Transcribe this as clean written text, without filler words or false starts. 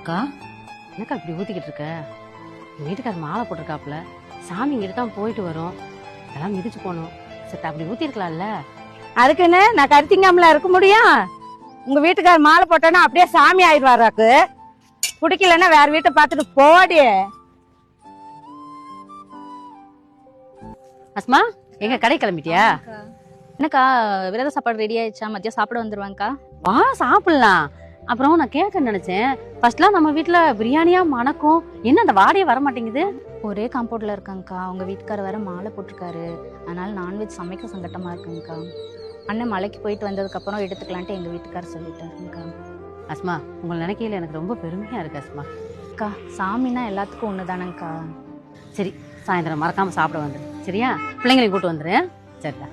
அக்கா, என்னக்கா இப்படி ஊத்திக்கிட்டு இருக்க? என் வீட்டுக்காரர் மாலை போட்டிருக்காப்புல, சாமி இங்கிட்டு தான் போயிட்டு வரும், அதெல்லாம் மிதிச்சு போகணும். சரி அப்படி ஊத்தி இருக்கலாம்ல. அதுக்குன்னு நான் கருத்திங்காமல இருக்க முடியும்? உங்க வீட்டுக்காரர் மாலை போட்டோன்னா அப்படியே சாமி ஆயிடுவாராக்கு. பிடிக்கலன்னா வேற வீட்டை பார்த்துட்டு போடி. அஸ்மா, எங்க கடை கிளம்பிட்டியா? என்னக்கா விரத சாப்பாடு ரெடி ஆயிடுச்சா? மதியம் சாப்பிட வந்துருவாங்கக்கா. வா சாப்பிடலாம். அப்புறம் நான் கேட்க நினைச்சேன், ஃபர்ஸ்ட்லாம் நம்ம வீட்டுல பிரியாணியா மணக்கும், என்ன அந்த வாடையே வர மாட்டேங்குது? ஒரே காம்பவுண்ட்ல இருக்காங்கக்கா. அவங்க வீட்டுக்காரர் வேற மாலை போட்டிருக்காரு, அதனால நான்வெஜ் சமைக்க சங்கட்டமா இருக்குங்கக்கா. அண்ணன் மலைக்கு போயிட்டு வந்ததுக்கு அப்புறம் எடுத்துக்கலான்ட்டு எங்க வீட்டுக்காரர் சொல்லிட்டாருங்கக்கா. அஸ்மா, உங்களை நினைக்கையில எனக்கு ரொம்ப பெருமையா இருக்கு அஸ்மா. அக்கா, சாமின்னா எல்லாத்துக்கும் ஒண்ணுதானங்கக்கா. சரி, சாயந்தரம் மறக்காம சாப்பிட வந்துரு, சரியா? பிள்ளைங்களையும் கூட்டு வந்துரு. சரிடா.